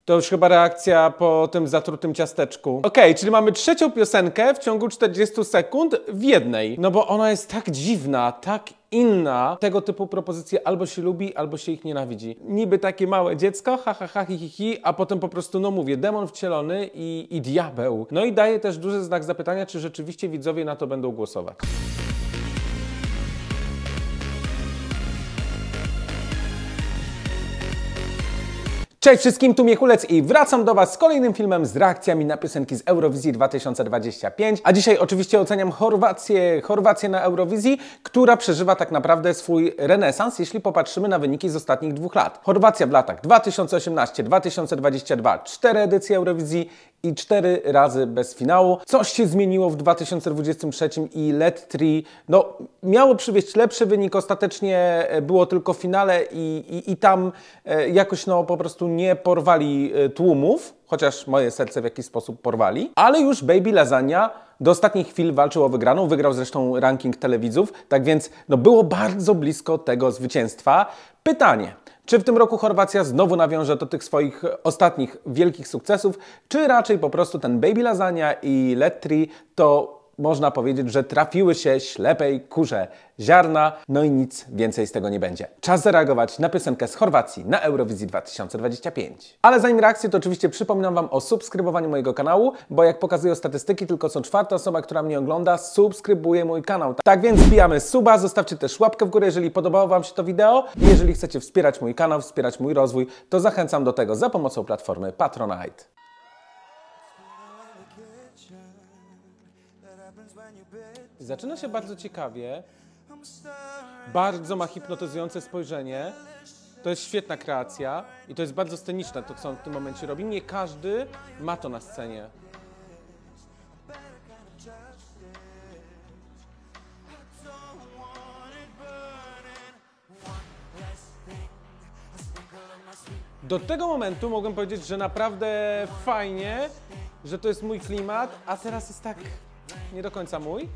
To już chyba reakcja po tym zatrutym ciasteczku. Okej, czyli mamy trzecią piosenkę w ciągu 40 sekund w jednej. No bo ona jest tak dziwna, tak inna. Tego typu propozycje albo się lubi, albo się ich nienawidzi. Niby takie małe dziecko, ha, ha, ha, hi, hi, hi, a potem po prostu, no mówię, demon wcielony i diabeł. No i daje też duży znak zapytania, czy rzeczywiście widzowie na to będą głosować. Cześć wszystkim, tu Miechulec i wracam do Was z kolejnym filmem z reakcjami na piosenki z Eurowizji 2025. A dzisiaj oczywiście oceniam Chorwację na Eurowizji, która przeżywa tak naprawdę swój renesans, jeśli popatrzymy na wyniki z ostatnich 2 lat. Chorwacja w latach 2018-2022, 4 edycje Eurowizji i 4 razy bez finału. Coś się zmieniło w 2023 i Let 3 miało przywieźć lepszy wynik, ostatecznie było tylko w finale i tam jakoś po prostu nie porwali tłumów, chociaż moje serce w jakiś sposób porwali, ale już Baby Lasagna do ostatnich chwil walczył o wygraną, wygrał zresztą ranking telewidzów, tak więc było bardzo blisko tego zwycięstwa. Pytanie, czy w tym roku Chorwacja znowu nawiąże do tych swoich ostatnich wielkich sukcesów, czy raczej po prostu ten Baby Lasagna i Let 3 to można powiedzieć, że trafiły się ślepej kurze ziarna, no i nic więcej z tego nie będzie. Czas zareagować na piosenkę z Chorwacji na Eurowizji 2025. Ale zanim reakcję, to oczywiście przypominam Wam o subskrybowaniu mojego kanału, bo jak pokazują statystyki, tylko co 4. osoba, która mnie ogląda, subskrybuje mój kanał. Tak więc wbijamy suba, zostawcie też łapkę w górę, jeżeli podobało Wam się to wideo i jeżeli chcecie wspierać mój kanał, wspierać mój rozwój, to zachęcam do tego za pomocą platformy Patronite. Zaczyna się bardzo ciekawie, bardzo ma hipnotyzujące spojrzenie, to jest świetna kreacja i to jest bardzo sceniczne to, co on w tym momencie robi. Nie każdy ma to na scenie. Do tego momentu mogłem powiedzieć, że naprawdę fajnie, że to jest mój klimat, a teraz jest tak nie do końca mój.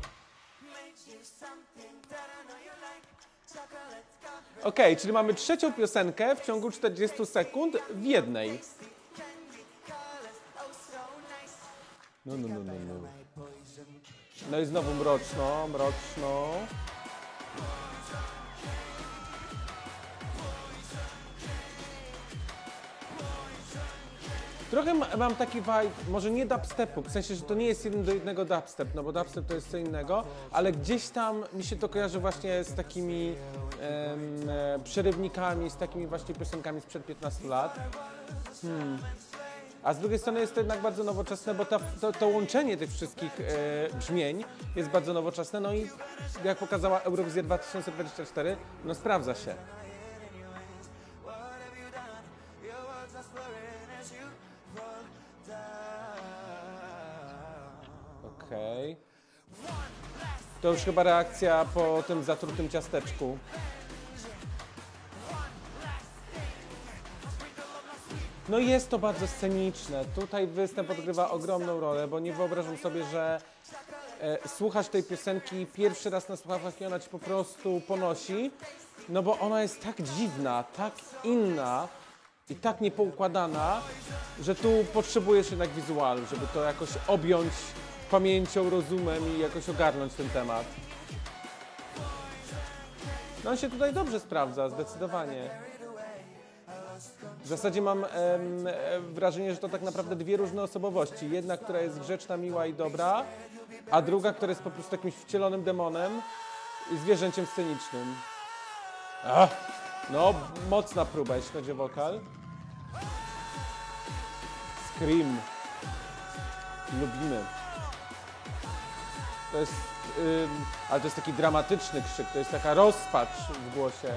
Okej, czyli mamy trzecią piosenkę w ciągu 40 sekund w jednej. No. No i znowu mroczno. Trochę mam taki vibe, może nie dubstepu, w sensie, że to nie jest 1 do 1 dubstep, no bo dubstep to jest co innego, ale gdzieś tam mi się to kojarzy właśnie z takimi przerywnikami, z takimi właśnie piosenkami sprzed 15 lat. A z drugiej strony jest to jednak bardzo nowoczesne, bo to łączenie tych wszystkich brzmień jest bardzo nowoczesne, no i jak pokazała Eurowizja 2024, no sprawdza się. Okej. To już chyba reakcja po tym zatrutym ciasteczku. No jest to bardzo sceniczne. Tutaj występ odgrywa ogromną rolę, bo nie wyobrażam sobie, że słuchasz tej piosenki pierwszy raz na słuchawkach i ona ci po prostu ponosi, no bo ona jest tak dziwna, tak inna i tak niepoukładana, że tu potrzebujesz jednak wizualu, żeby to jakoś objąć pamięcią, rozumem i jakoś ogarnąć ten temat. No on się tutaj dobrze sprawdza, zdecydowanie. W zasadzie mam wrażenie, że to tak naprawdę 2 różne osobowości. Jedna, która jest grzeczna, miła i dobra, a druga, która jest po prostu jakimś wcielonym demonem i zwierzęciem scenicznym. No, mocna próba, jeśli chodzi o wokal. Scream. Lubimy. To jest, ale to jest taki dramatyczny krzyk, to jest taka rozpacz w głosie.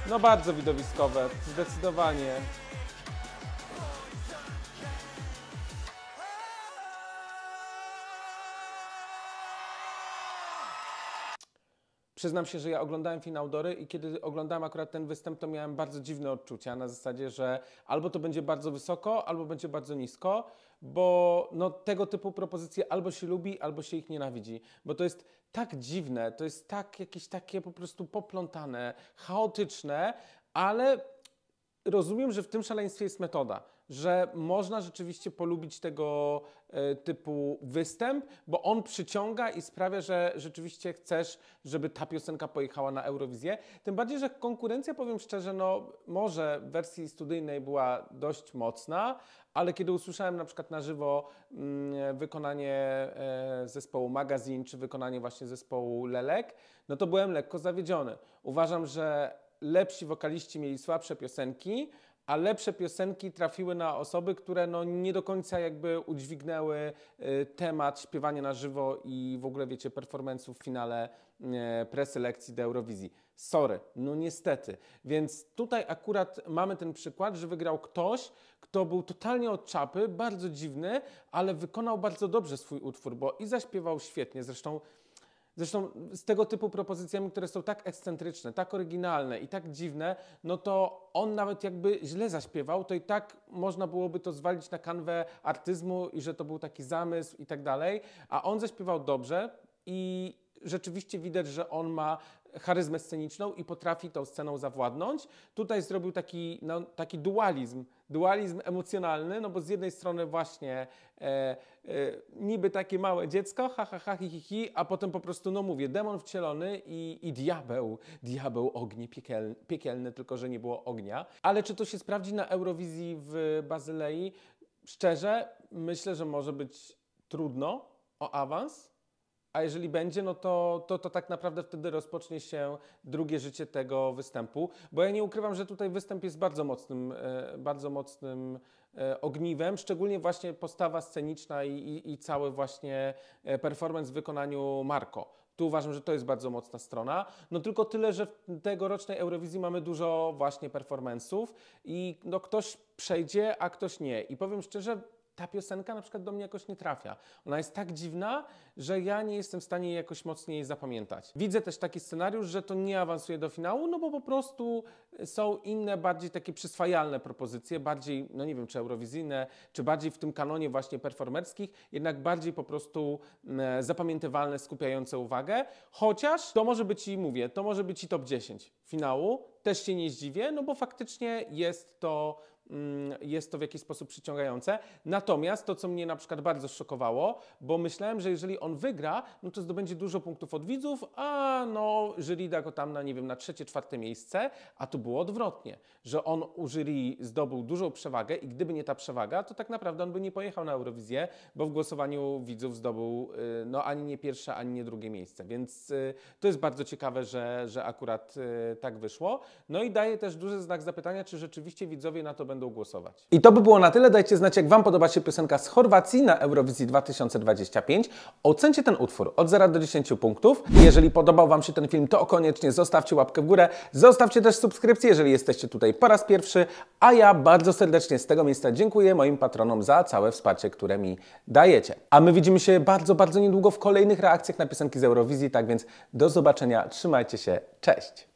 No bardzo widowiskowe, zdecydowanie. Przyznam się, że ja oglądałem finał Dory i kiedy oglądałem akurat ten występ, to miałem bardzo dziwne odczucia na zasadzie, że albo to będzie bardzo wysoko, albo będzie bardzo nisko, bo no, tego typu propozycje albo się lubi, albo się ich nienawidzi, bo to jest tak dziwne, to jest tak jakieś takie po prostu poplątane, chaotyczne, ale rozumiem, że w tym szaleństwie jest metoda, że można rzeczywiście polubić tego typu występ, bo on przyciąga i sprawia, że rzeczywiście chcesz, żeby ta piosenka pojechała na Eurowizję. Tym bardziej, że konkurencja, powiem szczerze, no może w wersji studyjnej była dość mocna, ale kiedy usłyszałem na przykład na żywo wykonanie zespołu Magazine, czy wykonanie właśnie zespołu Lelek, no to byłem lekko zawiedziony. Uważam, że lepsi wokaliści mieli słabsze piosenki, a lepsze piosenki trafiły na osoby, które no nie do końca jakby udźwignęły temat śpiewania na żywo i w ogóle, wiecie, performance'ów w finale preselekcji do Eurowizji. Sorry, no niestety. Więc tutaj akurat mamy ten przykład, że wygrał ktoś, kto był totalnie od czapy, bardzo dziwny, ale wykonał bardzo dobrze swój utwór, bo i zaśpiewał świetnie, zresztą z tego typu propozycjami, które są tak ekscentryczne, tak oryginalne i tak dziwne, no to on nawet jakby źle zaśpiewał, to i tak można byłoby to zwalić na kanwę artyzmu i że to był taki zamysł i tak dalej, a on zaśpiewał dobrze i rzeczywiście widać, że on ma charyzmę sceniczną i potrafi tą sceną zawładnąć. Tutaj zrobił taki dualizm emocjonalny, no bo z jednej strony właśnie niby takie małe dziecko, ha, ha, ha, hi, hi, hi, a potem po prostu, no mówię, demon wcielony i diabeł ognie piekielny, tylko że nie było ognia. Ale czy to się sprawdzi na Eurowizji w Bazylei? Szczerze, myślę, że może być trudno o awans. A jeżeli będzie, no to tak naprawdę wtedy rozpocznie się drugie życie tego występu. Bo ja nie ukrywam, że tutaj występ jest bardzo mocnym ogniwem, szczególnie właśnie postawa sceniczna i cały właśnie performance w wykonaniu Marco. Tu uważam, że to jest bardzo mocna strona. No tylko tyle, że w tegorocznej Eurowizji mamy dużo właśnie performance'ów i no ktoś przejdzie, a ktoś nie. I powiem szczerze, ta piosenka na przykład do mnie jakoś nie trafia. Ona jest tak dziwna, że ja nie jestem w stanie jej jakoś mocniej zapamiętać. Widzę też taki scenariusz, że to nie awansuje do finału, no bo po prostu są inne, bardziej takie przyswajalne propozycje, bardziej, no nie wiem, czy eurowizyjne, czy bardziej w tym kanonie właśnie performerskich, jednak bardziej po prostu zapamiętywalne, skupiające uwagę. Chociaż to może być, i mówię, to może być i top 10 finału. Też się nie zdziwię, no bo faktycznie jest to w jakiś sposób przyciągające. Natomiast to, co mnie na przykład bardzo szokowało, bo myślałem, że jeżeli on wygra, no to zdobędzie dużo punktów od widzów, a no jury da go tam na, nie wiem, na 3., 4. miejsce, a tu było odwrotnie, że on u jury zdobył dużą przewagę i gdyby nie ta przewaga, to tak naprawdę on by nie pojechał na Eurowizję, bo w głosowaniu widzów zdobył no ani nie pierwsze, ani nie drugie miejsce, więc to jest bardzo ciekawe, że akurat tak wyszło. No i daje też duży znak zapytania, czy rzeczywiście widzowie na to będą głosować. I to by było na tyle. Dajcie znać, jak Wam podoba się piosenka z Chorwacji na Eurowizji 2025. Ocencie ten utwór od 0 do 10 punktów. Jeżeli podobał Wam się ten film, to koniecznie zostawcie łapkę w górę. Zostawcie też subskrypcję, jeżeli jesteście tutaj po raz pierwszy. A ja bardzo serdecznie z tego miejsca dziękuję moim patronom za całe wsparcie, które mi dajecie. A my widzimy się bardzo, bardzo niedługo w kolejnych reakcjach na piosenki z Eurowizji. Tak więc do zobaczenia. Trzymajcie się. Cześć!